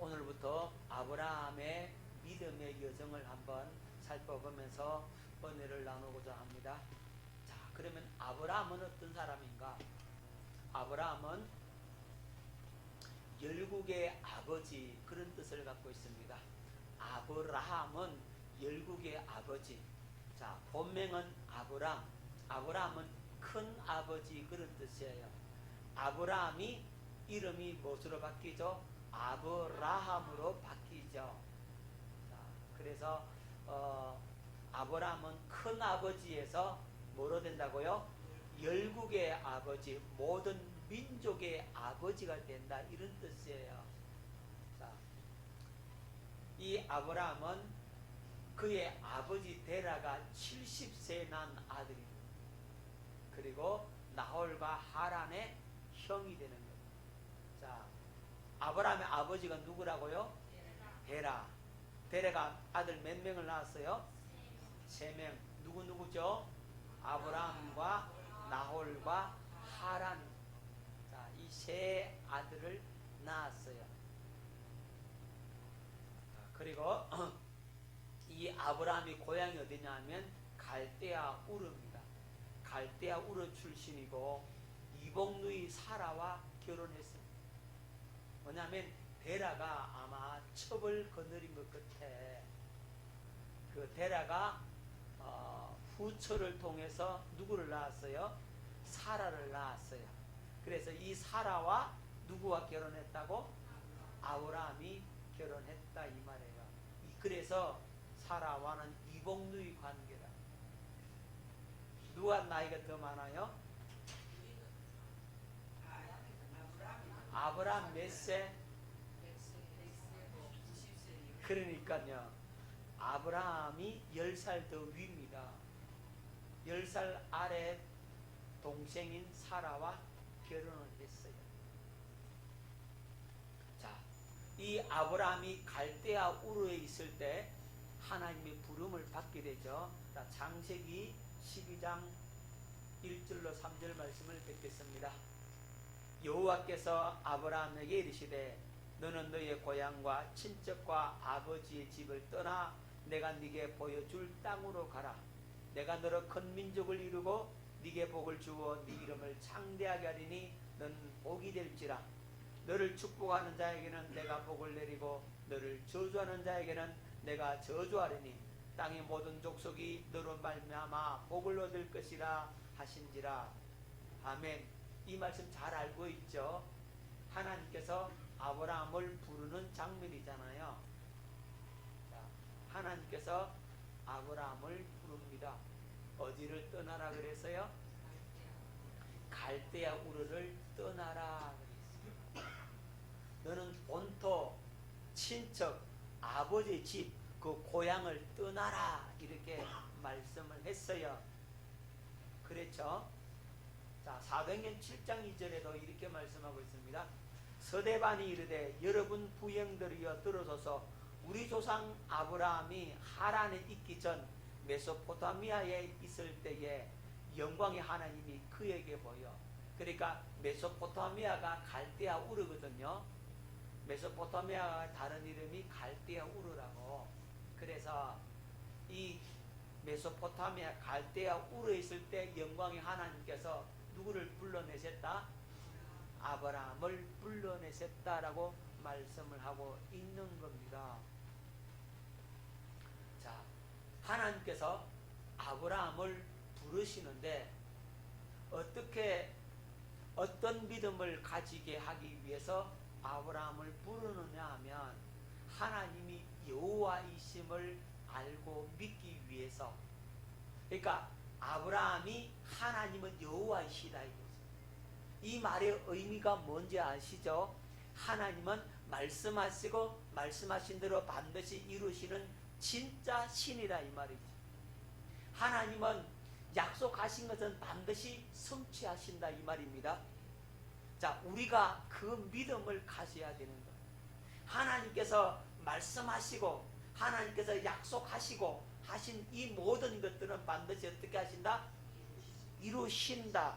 오늘부터 아브라함의 믿음의 여정을 한번 살펴보면서 은혜를 나누고자 합니다. 자, 그러면 아브라함은 어떤 사람인가? 아브라함은 열국의 아버지, 그런 뜻을 갖고 있습니다. 아브라함은 열국의 아버지. 자, 본명은 아브람. 아브라함은 큰 아버지, 그런 뜻이에요. 아브라함이 이름이 무엇으로 바뀌죠? 아브라함으로 바뀌죠. 자, 그래서 아브라함은 큰 아버지에서 뭐로 된다고요? 열국의 아버지, 모든 민족의 아버지가 된다, 이런 뜻이에요. 자, 이 아브라함은 그의 아버지 데라가 70세 난 아들입니다. 그리고 나홀과 하란의 형이 되는 거예요. 자, 아브라함의 아버지가 누구라고요? 데라. 데라가 아들 몇 명을 낳았어요? 3명. 누구죠? 아브라함과 나홀과 하란. 자, 이 세 아들을 낳았어요. 그리고 이 아브라함이 고향이 어디냐 하면 갈대아 우르입니다. 갈대아 우르 출신이고 이복누이 사라와 결혼했습니다. 뭐냐면 데라가 아마 첩을 거느린 것 같아. 그 데라가 후처를 통해서 누구를 낳았어요? 사라를 낳았어요. 그래서 이 사라와 누구와 결혼했다고? 아브라함이 결혼했다, 이 말이에요. 그래서 사라와는 이복누이 관계다. 누가 나이가 더 많아요? 아브라함 몇 세? 그러니까요, 아브라함이 10살 더 위입니다. 10살 아래 동생인 사라와 결혼을 했어요. 자, 이 아브라함이 갈대아 우르에 있을 때 하나님의 부름을 받게 되죠. 자, 창세기 12장 1절로 3절 말씀을 뵙겠습니다. 여호와께서 아브라함에게 이르시되 너는 너의 고향과 친척과 아버지의 집을 떠나 내가 네게 보여줄 땅으로 가라. 내가 너로 큰 민족을 이루고 네게 복을 주어 네 이름을 창대하게 하리니 너는 복이 될지라. 너를 축복하는 자에게는 내가 복을 내리고 너를 저주하는 자에게는 내가 저주하리니 땅의 모든 족속이 너로 말미암아 복을 얻을 것이라 하신지라. 아멘. 이 말씀 잘 알고 있죠? 하나님께서 아브라함을 부르는 장면이잖아요. 자, 하나님께서 아브라함을 부릅니다. 어디를 떠나라 그랬어요? 갈대아 우르를 떠나라 그랬어요. 너는 본토, 친척, 아버지의 집, 그 고향을 떠나라, 이렇게 말씀을 했어요. 그랬죠? 자, 사도행전 7장 2절에도 이렇게 말씀하고 있습니다. 서대반이 이르되 여러분 부형들이여 들어서서 우리 조상 아브라함이 하란에 있기 전 메소포타미아에 있을 때에 영광의 하나님이 그에게 보여. 그러니까 메소포타미아가 갈대아 우르거든요. 메소포타미아가 다른 이름이 갈대아 우르라고. 그래서 이 메소포타미아 갈대아 우르에 있을 때 영광의 하나님께서 누구를 불러내셨다? 아브라함을 불러내셨다라고 말씀을 하고 있는 겁니다. 자, 하나님께서 아브라함을 부르시는데 어떻게, 어떤 믿음을 가지게 하기 위해서 아브라함을 부르느냐 하면 하나님이 여호와이심을 알고 믿기 위해서. 그러니까 아브라함이 하나님은 여호와이시다 이거죠. 이 말의 의미가 뭔지 아시죠? 하나님은 말씀하시고 말씀하신 대로 반드시 이루시는 진짜 신이다 이 말이죠. 하나님은 약속하신 것은 반드시 성취하신다 이 말입니다. 자, 우리가 그 믿음을 가져야 되는 거예요. 하나님께서 말씀하시고 하나님께서 약속하시고 하신 이 모든 것들은 반드시 어떻게 하신다? 이루신다.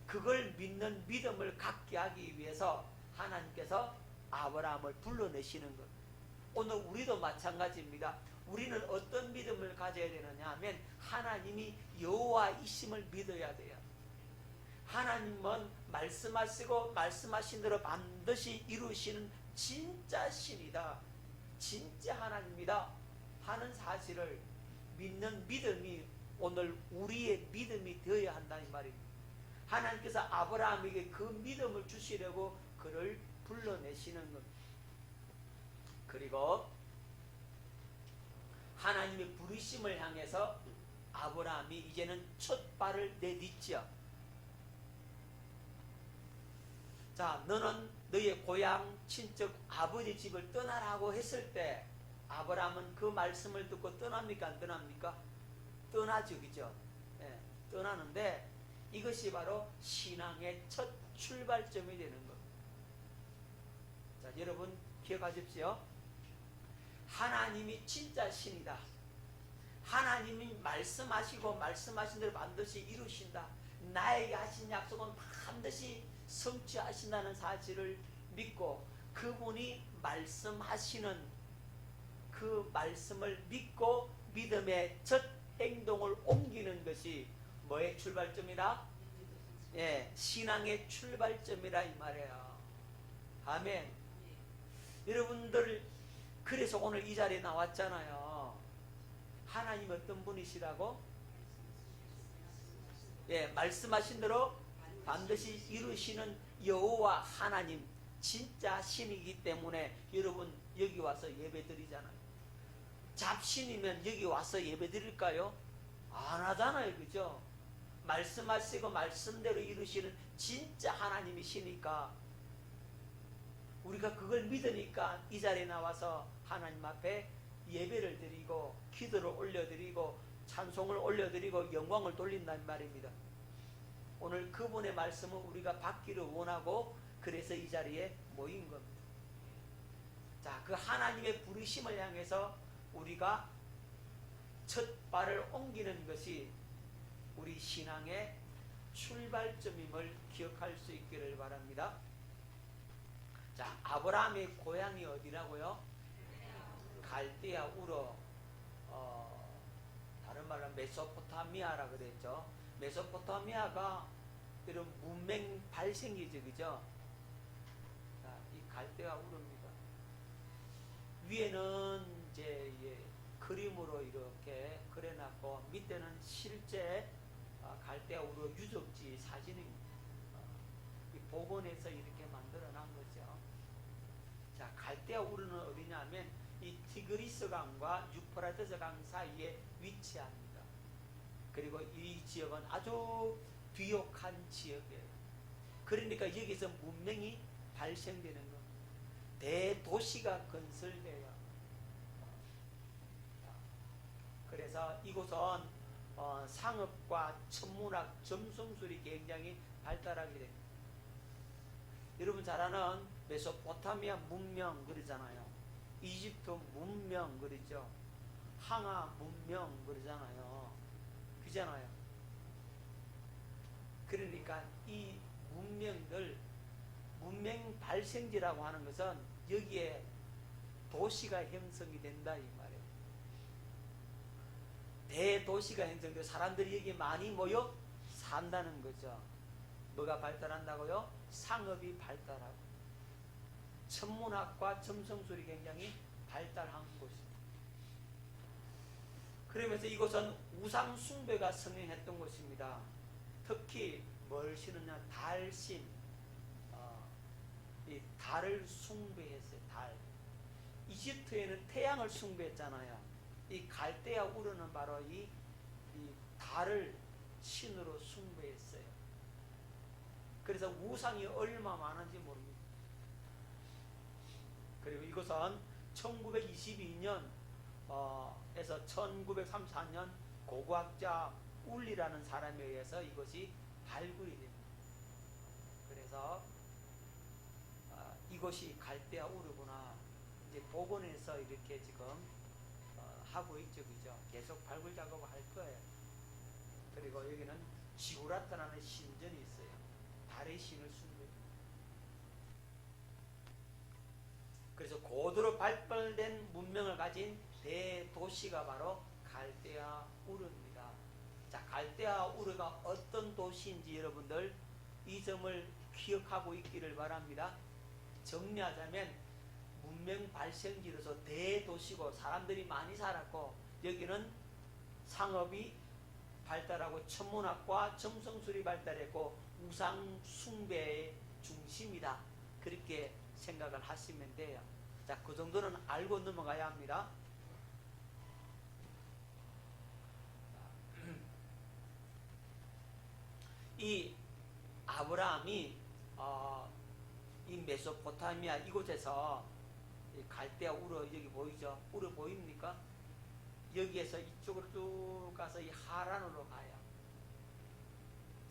그걸 믿는 믿음을 갖게 하기 위해서 하나님께서 아브라함을 불러내시는 것. 오늘 우리도 마찬가지입니다. 우리는 어떤 믿음을 가져야 되느냐 하면 하나님이 여호와이심을 믿어야 돼요. 하나님은 말씀하시고 말씀하신 대로 반드시 이루시는 진짜 신이다, 진짜 하나님이다 하는 사실을 믿는 믿음이 오늘 우리의 믿음이 되어야 한다는 말입니다. 하나님께서 아브라함에게 그 믿음을 주시려고 그를 불러내시는 겁니다. 그리고 하나님의 부르심을 향해서 아브라함이 이제는 첫 발을 내딛죠. 자, 너는 너의 고향 친척 아버지 집을 떠나라고 했을 때 아브라함은 그 말씀을 듣고 떠납니까 안 떠납니까? 떠나죠, 그죠? 예, 떠나는데 이것이 바로 신앙의 첫 출발점이 되는 것. 자, 여러분 기억하십시오. 하나님이 진짜 신이다. 하나님이 말씀하시고 말씀하신 대로 반드시 이루신다. 나에게 하신 약속은 반드시 성취하신다는 사실을 믿고 그분이 말씀하시는 그 말씀을 믿고 믿음의 첫 행동을 옮기는 것이 뭐의 출발점이다? 예, 신앙의 출발점이라 이 말이에요. 아멘. 여러분들 그래서 오늘 이 자리에 나왔잖아요. 하나님 어떤 분이시라고? 예, 말씀하신 대로 반드시 이루시는 여호와 하나님, 진짜 신이기 때문에 여러분 여기 와서 예배 드리잖아요. 잡신이면 여기 와서 예배 드릴까요? 안 하잖아요, 그죠? 말씀하시고 말씀대로 이루시는 진짜 하나님이시니까 우리가 그걸 믿으니까 이 자리에 나와서 하나님 앞에 예배를 드리고 기도를 올려드리고 찬송을 올려드리고 영광을 돌린다는 말입니다. 오늘 그분의 말씀을 우리가 받기를 원하고 그래서 이 자리에 모인 겁니다. 자, 그 하나님의 부르심을 향해서 우리가 첫 발을 옮기는 것이 우리 신앙의 출발점임을 기억할 수 있기를 바랍니다. 자, 아브라함의 고향이 어디라고요? 갈대아 우르, 다른 말로 메소포타미아라 그랬죠. 메소포타미아가 이런 문명 발생기죠, 그죠? 자, 이 갈대아 우르입니다. 위에는 이제 그림으로 이렇게 그려놨고 밑에는 실제 갈대아 우르 유적지 사진입니다. 이 복원해서 이렇게 만들어 놓은 거죠. 자, 갈대아 우르는 어디냐면 이 티그리스 강과 유프라테스 강 사이에 위치합니다. 그리고 이 지역은 아주 비옥한 지역이에요. 그러니까 여기서 문명이 발생되는 것. 대도시가 건설돼요. 그래서 이곳은 상업과 천문학, 점성술이 굉장히 발달하게 됩니다. 여러분 잘 아는 메소포타미아 문명 그러잖아요. 이집트 문명 그러죠. 항아 문명 그러잖아요. 그잖아요. 그러니까 이 문명들, 문명 발생지라고 하는 것은 여기에 도시가 형성이 된다 이 말이에요. 대도시가 형성되고 사람들이 여기 많이 모여 산다는 거죠. 뭐가 발달한다고요? 상업이 발달하고 천문학과 점성술이 굉장히 발달한 곳입니다. 그러면서 이곳은 우상 숭배가 성행했던 곳입니다. 특히 뭘 신느냐? 달신, 이 달을 숭배했어요. 달. 이집트에는 태양을 숭배했잖아요. 이 갈대아 우르는 바로 이 달을 신으로 숭배했어요. 그래서 우상이 얼마 많은지 모릅니다. 그리고 이것은 1922년 에서 1934년 고고학자 울리라는 사람에 의해서 이것이 발굴이 됩니다. 그래서 이것이 갈대아 우르구나 이제 복원해서 이렇게 지금 하고 있죠, 그죠? 계속 발굴 작업을 할 거예요. 그리고 여기는 지구라타라는 신전이 있어요. 달의 신을 숭배. 고도로 발달된 문명을 가진 대도시가 바로 갈대아 우르입니다. 자, 갈대아 우르가 어떤 도시인지 여러분들 이 점을 기억하고 있기를 바랍니다. 정리하자면 문명 발생지로서 대도시고 사람들이 많이 살았고, 여기는 상업이 발달하고 천문학과 점성술이 발달했고 우상 숭배의 중심이다, 그렇게 생각을 하시면 돼요. 자, 그 정도는 알고 넘어가야 합니다. 이 아브라함이 이 메소포타미아 이곳에서 갈대아 우르, 여기 보이죠? 우르 보입니까? 여기에서 이쪽으로 쭉 가서 이 하란으로 가요.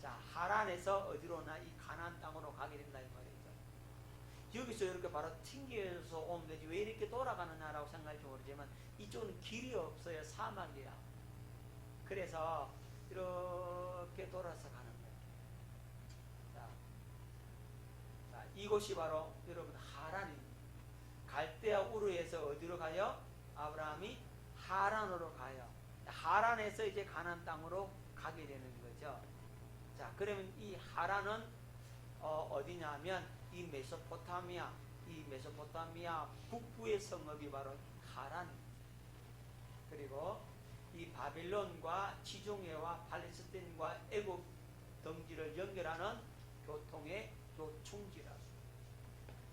자, 하란에서 어디로나 이 가나안 땅으로 가게 된다 이 말이죠. 여기서 이렇게 바로 튕겨서 오면 되지 왜 이렇게 돌아가느냐라고 생각할지 모르지만 이쪽은 길이 없어요. 사막이야. 그래서 이렇게 돌아서 가는 거예요. 자, 이곳이 바로 여러분 하란입니다. 갈대아 우르에서 어디로 가요? 아브라함이 하란으로 가요. 하란에서 이제 가나안 땅으로 가게 되는 거죠. 자, 그러면 이 하란은 어디냐면 이 메소포타미아 북부의 성읍이 바로 하란. 그리고 이 바빌론과 지중해와 팔레스타인과 애굽 덩지를 연결하는 교통의 요충지라.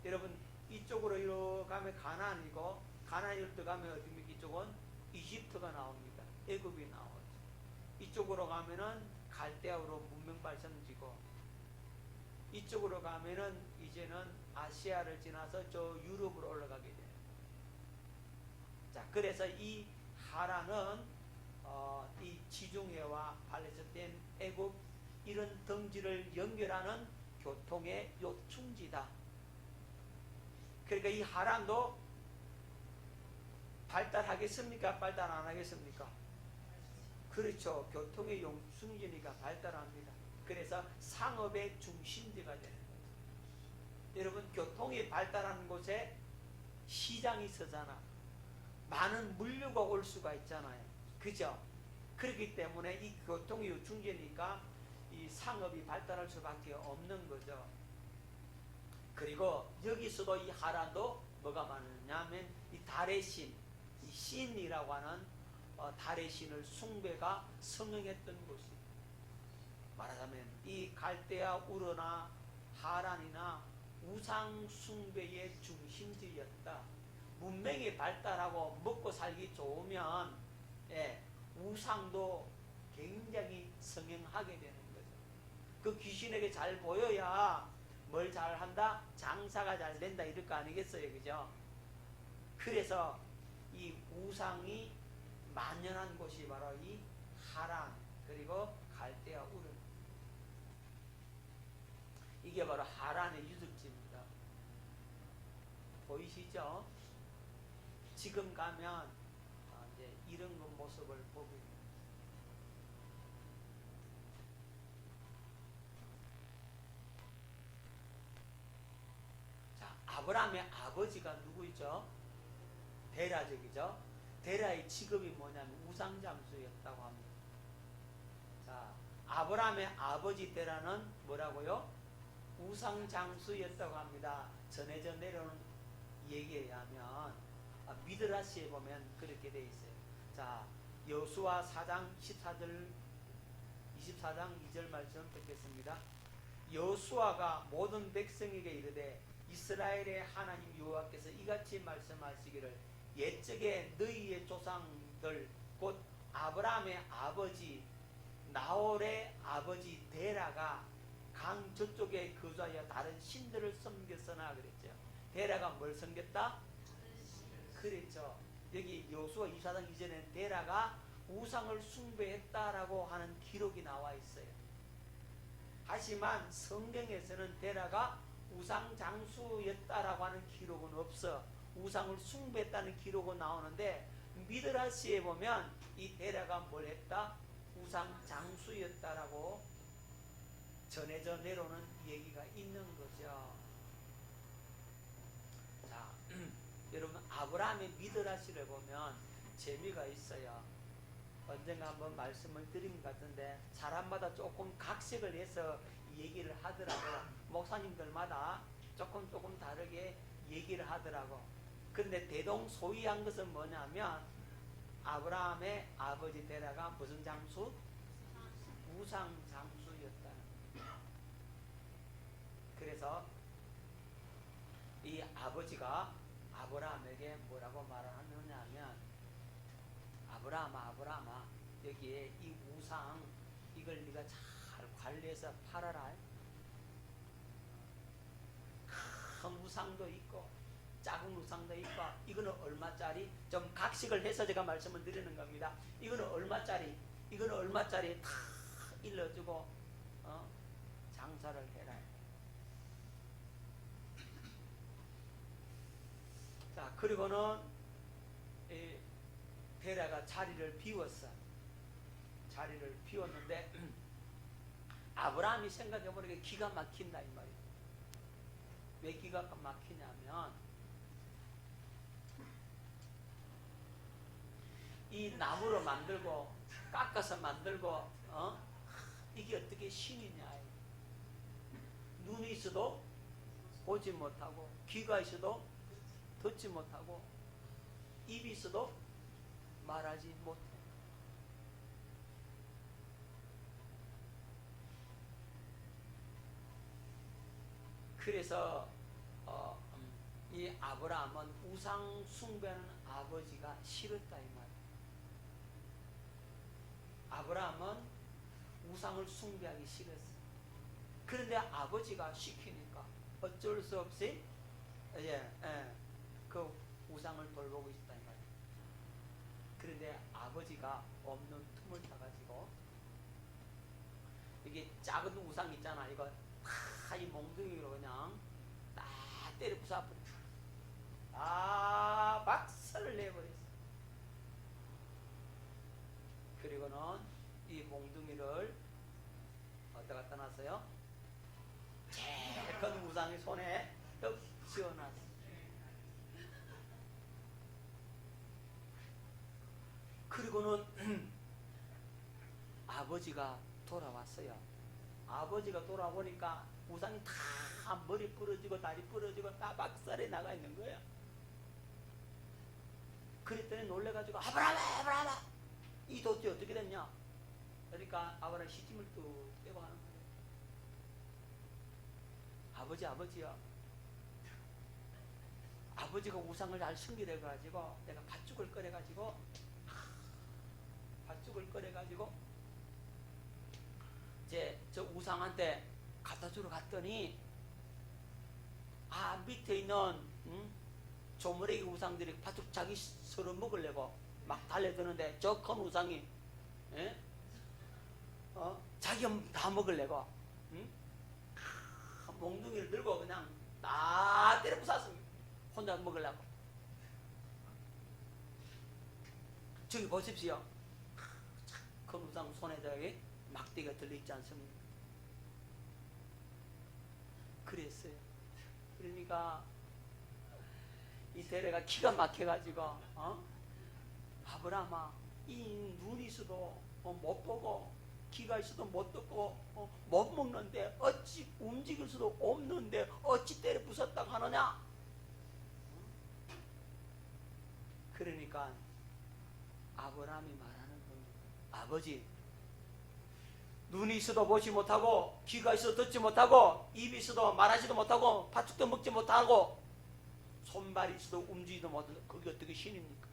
여러분 이쪽으로 이렇게 가면 가나안이고, 가나안으로 들어가면 어디입니까? 이쪽은 이집트가 나옵니다. 애굽이 나오죠. 이쪽으로 가면은 갈대아로 문명 발전지고, 이쪽으로 가면은 이제는 아시아를 지나서 저 유럽으로 올라가게 돼요. 자, 그래서 이 하란은 이 지중해와 팔레스타인, 애굽 이런 덩지를 연결하는 교통의 요충지다. 그러니까 이 하란도 발달하겠습니까? 발달 안 하겠습니까? 그렇죠. 교통의 요충지니까 발달합니다. 그래서 상업의 중심지가 되는 거죠. 여러분 교통이 발달하는 곳에 시장이 서잖아. 많은 물류가 올 수가 있잖아요. 그죠? 그렇기 때문에 이 교통의 요충지니까 이 상업이 발달할 수밖에 없는 거죠. 그리고 여기서도 이 하란도 뭐가 많으냐면 이 달의 신, 이 신이라고 하는 달의 신을 숭배가 성행했던 곳입니다. 말하자면 이 갈대아 우르나 하란이나 우상 숭배의 중심지였다. 문명이 발달하고 먹고 살기 좋으면 우상도 굉장히 성행하게 되는 거죠. 그 귀신에게 잘 보여야 뭘 잘한다? 장사가 잘 된다 이럴 거 아니겠어요, 그죠? 그래서 이 우상이 만연한 곳이 바로 이 하란 그리고 갈대아 우르, 이게 바로 하란의 유적지입니다. 보이시죠? 지금 가면 이제 이런 모습을 보게 됩니다. 자, 아브라함의 아버지가 누구죠? 데라족이죠. 데라의 직업이 뭐냐면 우상장수였다고 합니다. 자, 아브라함의 아버지 데라는 뭐라고요? 우상장수였다고 합니다. 전해져 내려오는 얘기에 의하면 미드라시에 보면 그렇게 돼 있어요. 자, 여수와 4장 14절 24장 2절 말씀 듣겠습니다. 여수아가 모든 백성에게 이르되 이스라엘의 하나님 여호와께서 이같이 말씀하시기를 옛적에 너희의 조상들 곧 아브라함의 아버지 나홀의 아버지 데라가 강 저쪽에 거주하여 다른 신들을 섬겼으나 그랬죠. 데라가 뭘 섬겼다? 그랬죠. 여기 여호수아 24장 이전에 데라가 우상을 숭배했다라고 하는 기록이 나와 있어요. 하지만 성경에서는 데라가 우상 장수였다라고 하는 기록은 없어. 우상을 숭배했다는 기록은 나오는데 미드라시에 보면 이 데라가 뭘 했다? 우상 장수였다라고 전해져 내려오는 얘기가 있는 거죠. 자, 아브라함의 믿으라시를 보면 재미가 있어요. 언젠가 한번 말씀을 드린 것 같은데 사람마다 조금 각색을 해서 얘기를 하더라고. 목사님들마다 조금 다르게 얘기를 하더라고. 근데 대동소이한 것은 뭐냐면 아브라함의 아버지 데라가 무슨 장수? 우상 장수였다. 그래서 이 아버지가 아브라함에게 뭐라고 말하느냐 하면 아브라함아 여기에 이 우상 이걸 네가 잘 관리해서 팔아라. 큰 우상도 있고 작은 우상도 있고 이거는 얼마짜리? 좀 각식을 해서 제가 말씀을 드리는 겁니다. 이거는 얼마짜리? 이거는 얼마짜리? 다 일러주고 장사를 해라. 자, 그리고는 데라가 자리를 비웠어. 자리를 비웠는데 아브라함이 생각해보니까 기가 막힌다 이 말이에요. 왜 기가 막히냐면 이 나무로 만들고 깎아서 만들고 이게 어떻게 신이냐. 눈이 있어도 보지 못하고 귀가 있어도 듣지 못하고 입이 있어도 말하지 못해. 그래서 이 아브라함은 우상 숭배하는 아버지가 싫었다 이 말이에요. 아브라함은 우상을 숭배하기 싫었어. 그런데 아버지가 시키니까 어쩔 수 없이 그 우상을 돌보고 있다 이 말이에요. 그런데 아버지가 없는 틈을 타가지고 이게 작은 우상 있잖아. 이거 다 이 몽둥이로 그냥 딱 때려 부숴버렸어. 박살을 내버렸어. 그리고는 이 몽둥이를 어디다 갖다 놨어요? 제일 큰 우상의 손에 떡 씌워놨어. 그리고는 아버지가 돌아왔어요. 아버지가 돌아오니까 우상이 다 머리 부러지고 다리 부러지고 다 박살이 나가 있는 거야. 그랬더니 놀래가지고 아브라함아 이 도대체 어떻게 됐냐. 그러니까 아브라함 시침을 뚝 떼고 하는 거예요. 아버지요. 아버지가 우상을 잘 숨기려가지고 내가 팥죽을 끓여가지고 이제 저 우상한테 갖다 주러 갔더니 밑에 있는 조물애기 우상들이 팥죽 자기 서로 먹으려고 막 달려드는데 저 큰 우상이 자기가 다 먹으려고 몽둥이를 들고 그냥 다 때려 부쉈습니다. 혼자 먹으려고. 저기 보십시오. 큰 우상 손에 저기 막대기가 들려있지 않습니까? 그랬어요. 그러니까 이 데레가 기가 막혀가지고 아브라함아 이 눈이 있어도 못 보고 귀가 있어도 못 듣고 못 먹는데 어찌 움직일 수도 없는데 어찌 때려 부쉈다고 하느냐. 그러니까 아브라함이 말하는 겁니다. 아버지 눈이 있어도 보지 못하고 귀가 있어도 듣지 못하고 입이 있어도 말하지도 못하고 팥죽도 먹지 못하고 손발이 있어도 움직이지도 못하고 그게 어떻게 신입니까?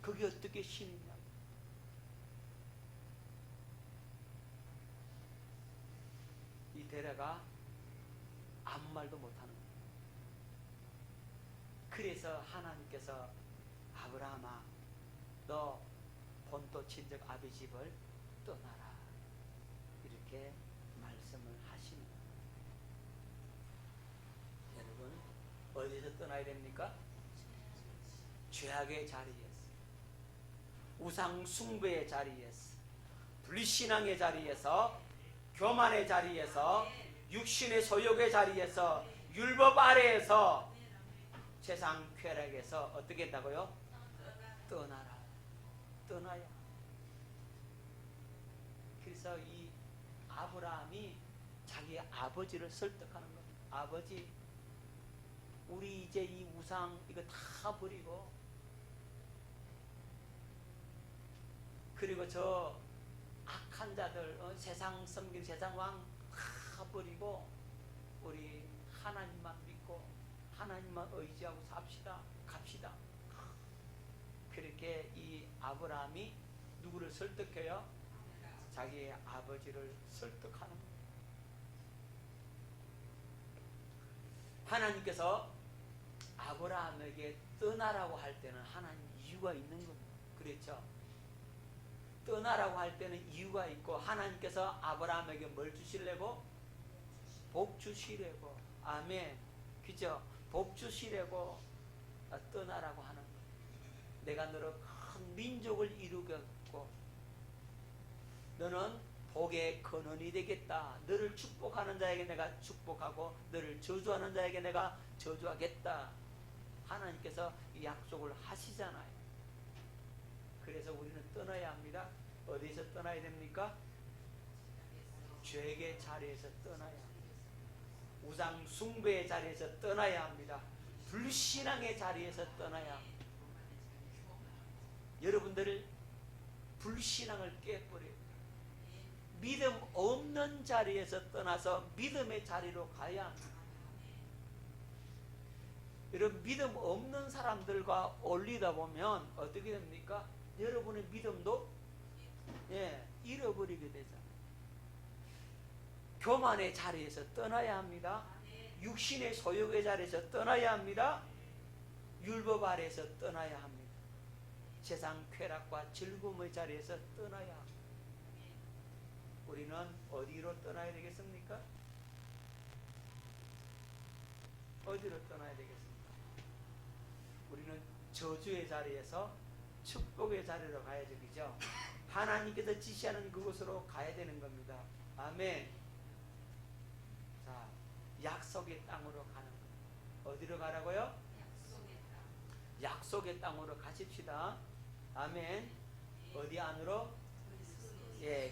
그게 어떻게 신이냐. 이 데레가 아무 말도 못하는 거예요. 그래서 하나님께서 아브라함아 너 본토 친척 아비 집을 떠나라 이렇게 말씀을 하시는 거예요. 여러분 어디서 떠나야 됩니까? 죄악의 자리에서, 우상 숭배의 자리에서, 불신앙의 자리에서, 교만의 자리에서, 육신의 소욕의 자리에서, 율법 아래에서 세상 쾌락에서 어떻게 했다고요? 떠나라. 떠나야. 그래서 이 아브라함이 자기 아버지를 설득하는 겁니다. 아버지, 우리 이제 이 우상 이거 다 버리고, 그리고 저 악한 자들, 세상 섬긴 세상 왕 다 버리고 우리 하나님만 믿고 하나님만 의지하고 삽시다. 갑시다. 그렇게 이 아브라함이 누구를 설득해요? 자기의 아버지를 설득하는 거예요. 하나님께서 아브라함에게 떠나라고 할 때는 하나님 이유가 있는 겁니다. 그렇죠? 떠나라고 할 때는 이유가 있고, 하나님께서 아브라함에게 뭘 주시려고? 복 주시려고. 아멘. 그죠? 복 주시려고 떠나라고 하는 거예요. 내가 너를 큰 민족을 이루겠고 너는 복의 근원이 되겠다. 너를 축복하는 자에게 내가 축복하고 너를 저주하는 자에게 내가 저주하겠다. 하나님께서 이 약속을 하시잖아요. 그래서 우리는 떠나야 합니다. 어디서 떠나야 됩니까? 죄의 자리에서 떠나야 합니다. 우상 숭배의 자리에서 떠나야 합니다. 불신앙의 자리에서 떠나야 합니다. 여러분들 불신앙을 깨버려요. 믿음 없는 자리에서 떠나서 믿음의 자리로 가야 합니다. 여러분, 믿음 없는 사람들과 어울리다 보면 어떻게 됩니까? 여러분의 믿음도 잃어버리게 되잖아요. 교만의 자리에서 떠나야 합니다. 육신의 소욕의 자리에서 떠나야 합니다. 율법 아래에서 떠나야 합니다. 세상 쾌락과 즐거움의 자리에서 떠나야 합니다. 우리는 어디로 떠나야 되겠습니까? 어디로 떠나야 되겠습니까? 우리는 저주의 자리에서 축복의 자리로 가야죠. 그죠? 하나님께서 지시하는 그곳으로 가야 되는 겁니다. 아멘. 자, 약속의 땅으로 가는 거예요. 어디로 가라고요? 약속의 땅으로 가십시다. 아멘. 어디 안으로?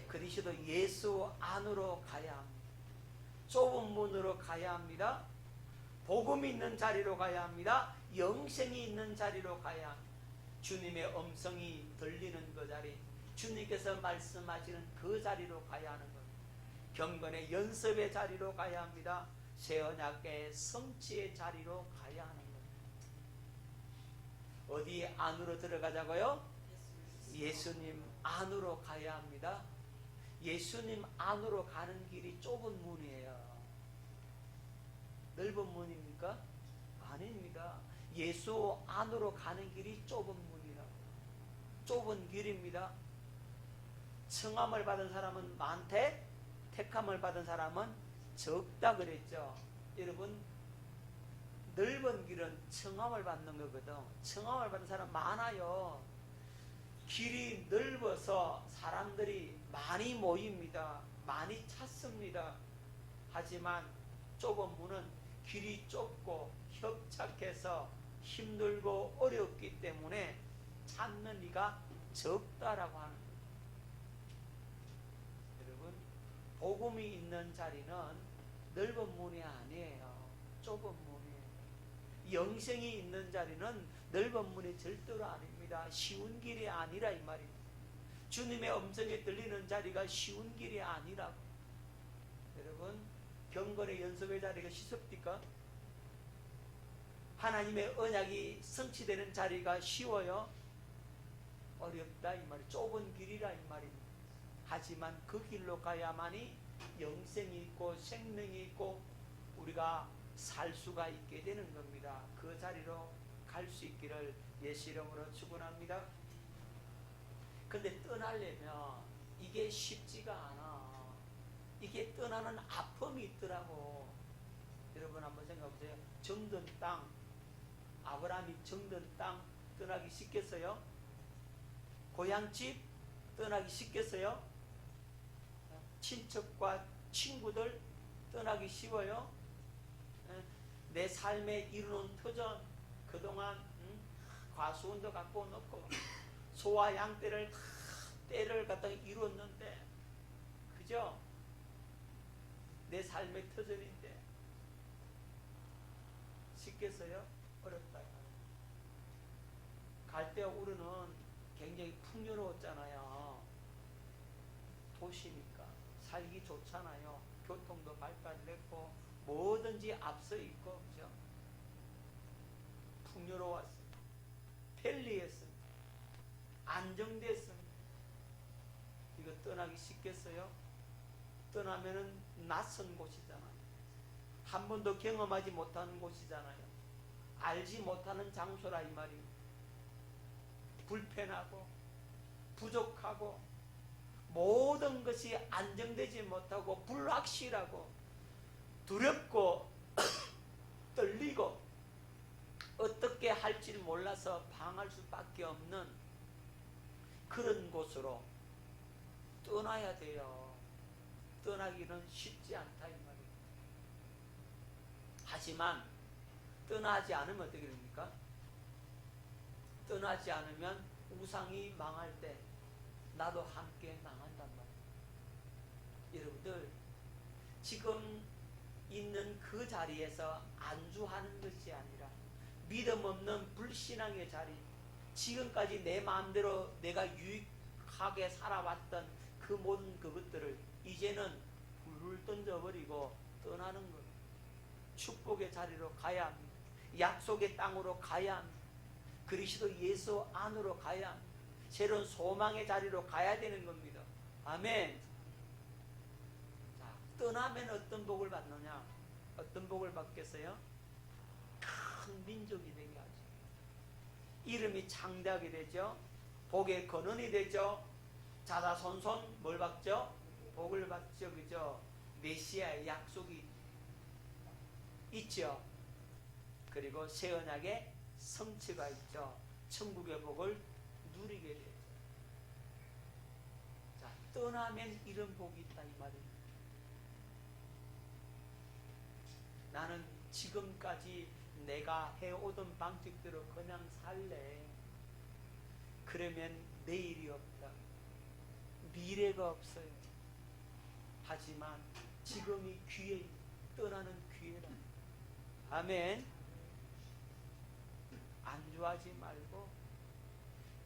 그리스도 예수 안으로 가야 합니다. 좁은 문으로 가야 합니다. 복음이 있는 자리로 가야 합니다. 영생이 있는 자리로 가야 합니다. 주님의 음성이 들리는 그 자리, 주님께서 말씀하시는 그 자리로 가야 하는 겁니다. 경건의 연습의 자리로 가야 합니다. 새 언약의 성취의 자리로 가야 하는 겁니다. 어디 안으로 들어가자고요? 예수님 안으로 가야 합니다. 예수님 안으로 가는 길이 좁은 문이에요. 넓은 문입니까? 아닙니다. 예수 안으로 가는 길이 좁은 문이라고. 좁은 길입니다. 청함을 받은 사람은 많대, 택함을 받은 사람은 적다 그랬죠. 여러분, 넓은 길은 청함을 받는 거거든. 청함을 받은 사람 많아요. 길이 넓어서 사람들이 많이 모입니다. 많이 찾습니다. 하지만 좁은 문은 길이 좁고 협착해서 힘들고 어렵기 때문에 찾는 이가 적다라고 하는 거예요. 여러분, 복음이 있는 자리는 넓은 문이 아니에요. 좁은 문이에요. 영생이 있는 자리는 넓은 문이 절대로 아닙니다. 쉬운 길이 아니라 이 말입니다. 주님의 음성이 들리는 자리가 쉬운 길이 아니라고. 여러분, 경건의 연습의 자리가 쉽습니까? 하나님의 언약이 성취되는 자리가 쉬워요? 어렵다 이 말이. 좁은 길이라 이 말입니다. 하지만 그 길로 가야만이 영생이 있고 생명이 있고 우리가 살 수가 있게 되는 겁니다. 그 자리로 갈 수 있기를 예수 이름으로 축원합니다. 근데 떠나려면 이게 쉽지가 않아. 이게 떠나는 아픔이 있더라고. 여러분 한번 생각해 보세요. 정든 땅, 아브라함이 정든 땅 떠나기 쉽겠어요? 고향집 떠나기 쉽겠어요? 친척과 친구들 떠나기 쉬워요? 내 삶에 이루는 터전 그동안 과수원도 갖고 놓고 소와 양떼를 다 떼를 갖다가 이뤘는데 그죠? 내 삶의 터전인데 쉽겠어요? 어렵다. 갈대와 우르는 굉장히 풍요로웠잖아요. 도시니까 살기 좋잖아요. 교통도 발달됐고 뭐든지 앞서 있고 그죠? 풍요로웠습니다. 편리했습니다. 안정됐습니다. 이거 떠나기 쉽겠어요? 떠나면은 낯선 곳이잖아요. 한 번도 경험하지 못하는 곳이잖아요. 알지 못하는 장소라 이 말이에요. 불편하고 부족하고 모든 것이 안정되지 못하고 불확실하고 두렵고 떨리고 어떻게 할지 몰라서 방할 수밖에 없는 그런 곳으로 떠나야 돼요. 떠나기는 쉽지 않다 이 말이에요. 하지만 떠나지 않으면 어떻게 됩니까? 떠나지 않으면 우상이 망할 때 나도 함께 망한단 말이에요. 여러분들 지금 있는 그 자리에서 안주하는 것이 아니라 믿음 없는 불신앙의 자리, 지금까지 내 마음대로 내가 유익하게 살아왔던 그 모든 그것들을 이제는 훌훌 던져버리고 떠나는 거예요. 축복의 자리로 가야 합니다. 약속의 땅으로 가야 합니다. 그리스도 예수 안으로 가야 합니다. 새로운 소망의 자리로 가야 되는 겁니다. 아멘. 자, 떠나면 어떤 복을 받느냐? 어떤 복을 받겠어요? 큰 민족이 되게 하죠. 이름이 창대하게 되죠. 복의 근원이 되죠. 자자손손 뭘 받죠? 복을 받죠. 그죠? 메시아의 약속이 있죠. 그리고 새 언약의 성취가 있죠. 천국의 복을 누리게 되죠. 자, 떠나면 이런 복이 있다 이 말입니다. 나는 지금까지 내가 해오던 방식대로 그냥 살래. 그러면 내일이 없다. 미래가 없어요. 하지만 지금이 기회, 떠나는 기회다. 아멘. 안주하지 말고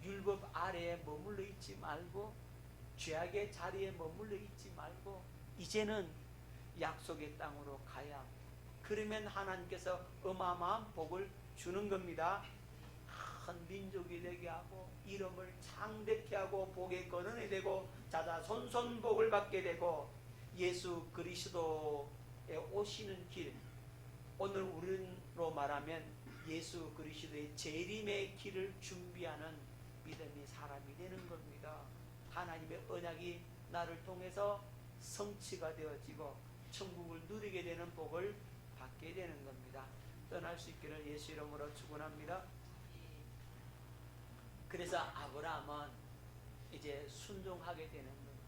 율법 아래에 머물러 있지 말고 죄악의 자리에 머물러 있지 말고 이제는 약속의 땅으로 가야 합니다. 그러면 하나님께서 어마어마한 복을 주는 겁니다. 큰 민족이 되게 하고 이름을 창대케 하고 복의 근원이 되고 자자손손 복을 받게 되고 예수 그리스도에 오시는 길, 오늘 우리로 말하면 예수 그리스도의 재림의 길을 준비하는 믿음의 사람이 되는 겁니다. 하나님의 언약이 나를 통해서 성취가 되어지고 천국을 누리게 되는 복을 받게 되는 겁니다. 떠날 수 있기를 예수 이름으로 축원합니다. 그래서 아브라함은 이제 순종하게 되는 겁니다.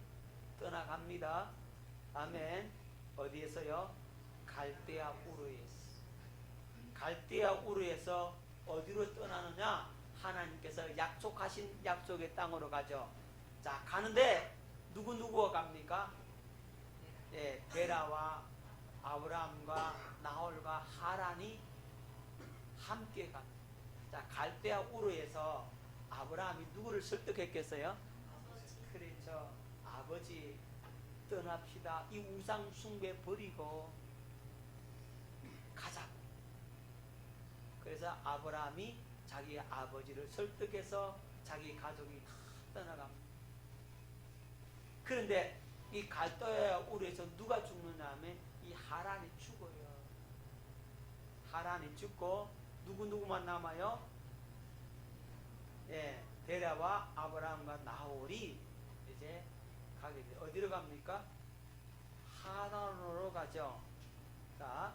떠나갑니다. 아멘. 어디에서요? 갈대아 우르에서. 갈대아 우르에서 어디로 떠나느냐? 하나님께서 약속하신 약속의 땅으로 가죠. 자, 가는데 누구와 갑니까? 예, 베라와 아브라함과 나홀과 하란이 함께 갑니다. 자, 갈대아 우르에서 아브라함이 누구를 설득했겠어요? 그렇죠. 아버지 떠납시다. 이 우상 숭배 버리고 가자. 그래서 아브라함이 자기 아버지를 설득해서 자기 가족이 다 떠나갑니다. 그런데 이 갈대아 우르에서 누가 죽느냐 하면 이 하란이 죽어요. 하란이 죽고 누구만 남아요? 예, 데라와 아브라함과 나홀이 이제 가게 돼요. 어디로 갑니까? 하란으로 가죠. 자,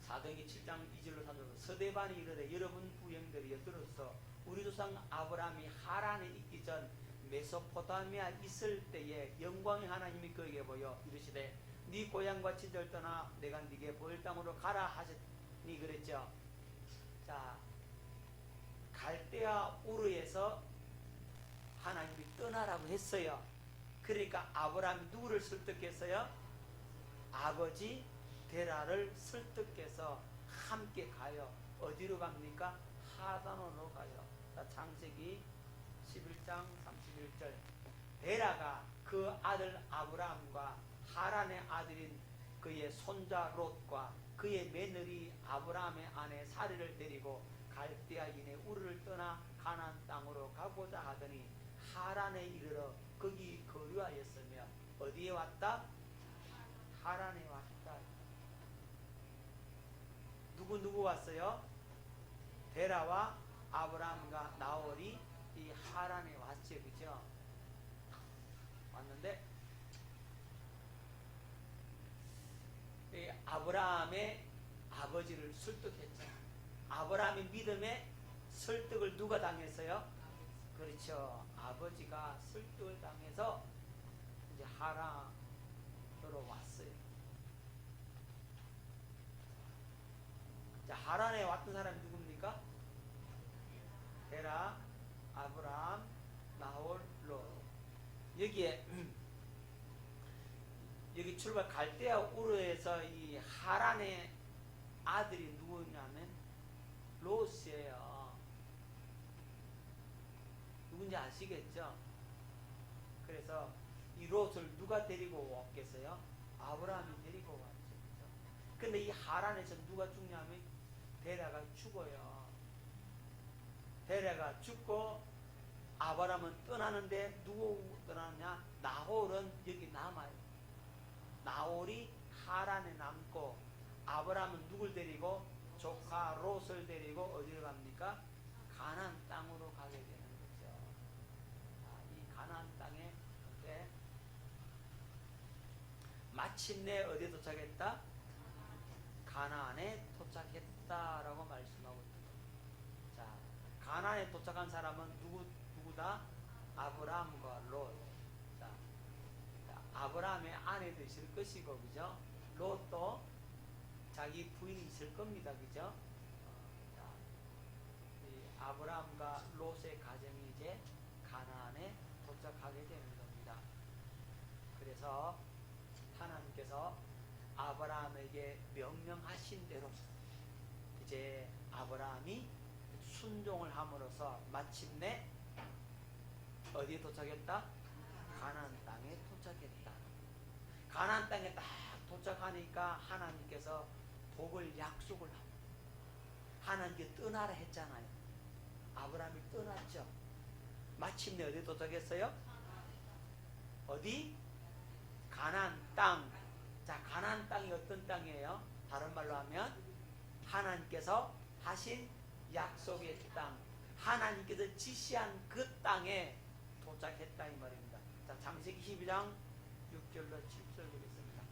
사도행전 7장 2절로 3절로 서대반이 이르되 여러분 부형들이여 들어서 우리 조상 아브라함이 하란에 있기 전 메소포타미아 있을 때에 영광의 하나님이 그에게 보여 이르시되 네 고향과 친척을 떠나 내가 네게 보일 땅으로 가라 하셨니 그랬죠. 자, 갈대아 우르에서 하나님이 떠나라고 했어요. 그러니까 아브라함이 누구를 설득했어요? 아버지 데라를 설득해서 함께 가요. 어디로 갑니까? 하단으로 가요. 자, 창세기 11장 31절. 데라가 그 아들 아브라함과 하란의 아들인 그의 손자 롯과 그의 며느리 아브라함의 아내 사리를 데리고 갈대아인의 우르를 떠나 가나안 땅으로 가고자 하더니 하란에 이르러 거기 거류하였으며 어디에 왔다? 하란에 왔다. 누구 왔어요? 데라와 아브라함과 나홀이 이 하란에 왔죠. 그죠? 왔는데 이 아브라함의 아버지를 설득했죠. 아브라함의 믿음에 설득을 누가 당했어요? 그렇죠. 아버지가 설득을 당해서 이제 하란으로 왔어요. 자, 하란에 왔던 사람이 누굽니까? 데라, 아브라함, 나홀, 롯. 여기에 여기 출발 갈대아 우르에서 이 하란의 아들이 누구냐면 롯이에요. 누군지 아시겠죠? 그래서 이 롯을 누가 데리고 왔겠어요? 아브라함이 데리고 왔죠. 근데 이 하란에서 누가 죽냐면 데라가 죽어요. 데라가 죽고 아브라함은 떠나는데 누구 떠나느냐? 나홀은 여기 남아요. 나홀이 하란에 남고 아브라함은 누굴 데리고? 조카 롯을 데리고 어디로 갑니까? 가나안 땅으로 가게 되는 거죠. 이 가나안 땅에 마침내 어디에 도착했다? 가나안에 도착했다라고 말씀하고 있습니다. 자, 가나안에 도착한 사람은 누구다? 아브라함과 롯. 자, 아브라함의 아내 되실 것이고, 그죠? 롯도 자기 부인이 있을 겁니다, 그죠? 자, 이 아브라함과 롯의 가정이 이제 가나안에 도착하게 되는 겁니다. 그래서 하나님께서 아브라함에게 명령하신 대로 이제 아브라함이 순종을 함으로써 마침내 어디에 도착했다? 가나안 땅에 도착했다. 가나안 땅에 딱 도착하니까 하나님께서 복을 약속을 합니다. 하나님께 떠나라 했잖아요. 아브라함이 떠났죠. 마침내 어디에 도착했어요? 어디? 가나안 땅. 자, 가나안 땅이 어떤 땅이에요? 다른 말로 하면 하나님께서 하신 약속의 땅, 하나님께서 지시한 그 땅에 도착했다 이 말입니다. 자, 창세기 12장 6절로 7절 보겠습니다.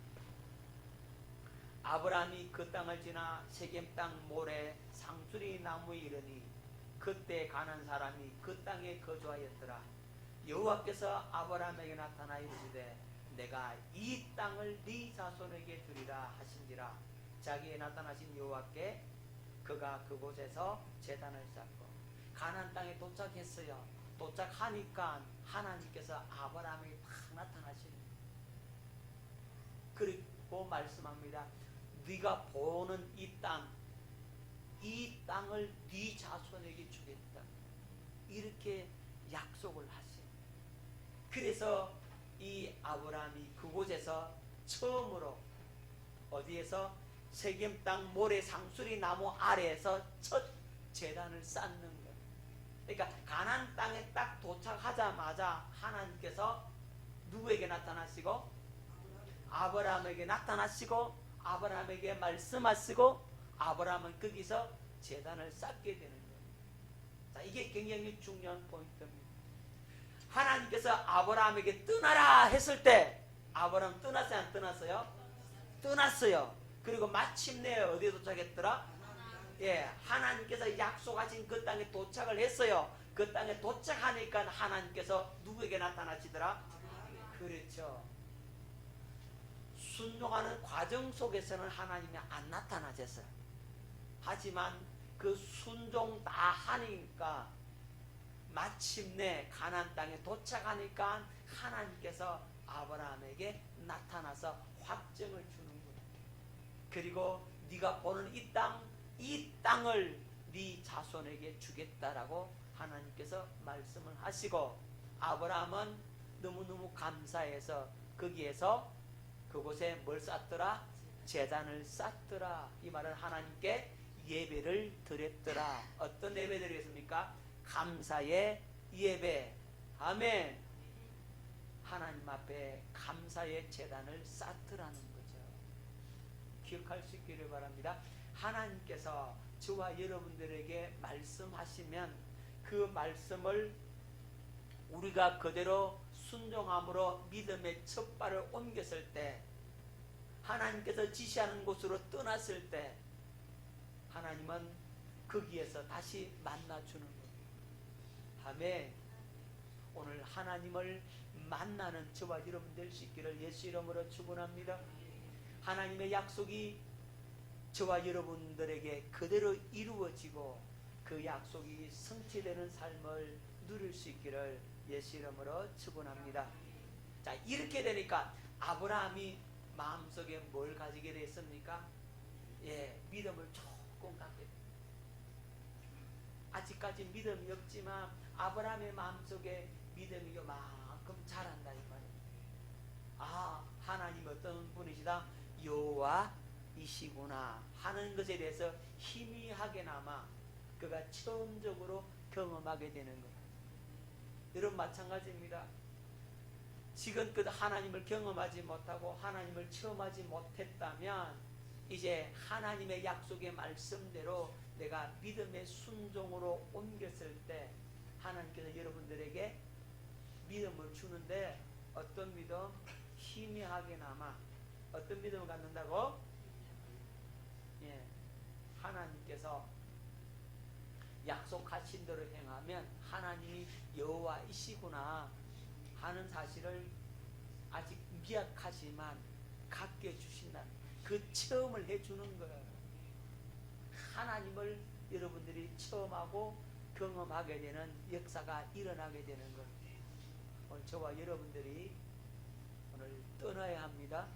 아브라함이 그 땅을 지나 세겜 땅 모래 상수리 나무에 이르니 그때 가난 사람이 그 땅에 거주하였더라. 여호와께서 아브라함에게 나타나 이르시되 내가 이 땅을 네 자손에게 주리라 하신지라. 자기에 나타나신 여호와께 그가 그곳에서 제단을 쌓고 가나안 땅에 도착했어요. 도착하니까 하나님께서 아브라함에게 팍 나타나시는 그리고 말씀합니다. 네가 보는 이 땅을 네 자손에게 주겠다. 이렇게 약속을 하시는. 그래서 이 아브라함이 그곳에서 처음으로 어디에서 세겜 땅 모래 상수리 나무 아래에서 첫 제단을 쌓는 거예요. 그러니까 가나안 땅에 딱 도착하자마자 하나님께서 누구에게 나타나시고 아브라함에게 나타나시고 아브라함에게 말씀하시고 아브라함은 거기서 제단을 쌓게 되는 거예요. 자, 이게 굉장히 중요한 포인트입니다. 하나님께서 아브라함에게 떠나라 했을 때 아브라함 떠났어요? 안 떠났어요? 떠났어요. 그리고 마침내 어디에 도착했더라? 예, 하나님께서 약속하신 그 땅에 도착을 했어요. 그 땅에 도착하니까 하나님께서 누구에게 나타나시더라? 그렇죠. 순종하는 과정 속에서는 하나님이 안 나타나셨어요. 하지만 그 순종 다 하니까 마침내 가나안 땅에 도착하니까 하나님께서 아브라함에게 나타나서 확정을 주는 거예요. 그리고 네가 보는 이 땅을 네 자손에게 주겠다라고 하나님께서 말씀을 하시고, 아브라함은 너무너무 감사해서 거기에서 그곳에 뭘 쌓더라? 제단을 쌓더라. 이 말은 하나님께 예배를 드렸더라. 어떤 예배 드리겠습니까? 감사의 예배. 아멘. 하나님 앞에 감사의 제단을 쌓더라는 거죠. 기억할 수 있기를 바랍니다. 하나님께서 저와 여러분들에게 말씀하시면 그 말씀을 우리가 그대로 순종함으로 믿음의 첫 발을 옮겼을 때, 하나님께서 지시하는 곳으로 떠났을 때 하나님은 거기에서 다시 만나주는 겁니다. 아멘. 오늘 하나님을 만나는 저와 여러분 될 수 있기를 예수 이름으로 축원합니다. 하나님의 약속이 저와 여러분들에게 그대로 이루어지고 그 약속이 성취되는 삶을 누릴 수 있기를 예수 이름으로 축원합니다. 자, 이렇게 되니까 아브라함이 마음속에 뭘 가지게 됐습니까? 예, 믿음을 조금 갖게 됩니다. 아직까지 믿음이 없지만 아브라함의 마음속에 믿음이 요만큼 자란다 이 말이에요. 아, 하나님 어떤 분이시다? 여호와이시구나 하는 것에 대해서 희미하게나마 그가 처음적으로 경험하게 되는 거예요. 여러분 마찬가지입니다. 지금껏 하나님을 경험하지 못하고 하나님을 체험하지 못했다면 이제 하나님의 약속의 말씀대로 내가 믿음의 순종으로 옮겼을 때 하나님께서 여러분들에게 믿음을 주는데, 어떤 믿음? 희미하게나마. 어떤 믿음을 갖는다고? 예, 하나님께서 약속하신 대로 행하면 하나님이 여호와이시구나 하는 사실을 아직 미약하지만 갖게 주신다는 그 체험을 해주는 거예요. 하나님을 여러분들이 체험하고 경험하게 되는 역사가 일어나게 되는 거예요. 오늘 저와 여러분들이 오늘 떠나야 합니다.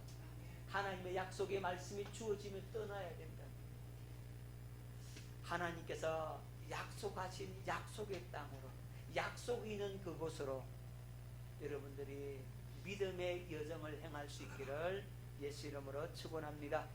하나님의 약속의 말씀이 주어지면 떠나야 된다. 하나님께서 약속하신 약속의 땅으로, 약속이 있는 그곳으로 여러분들이 믿음의 여정을 행할 수 있기를 예수 이름으로 축원합니다.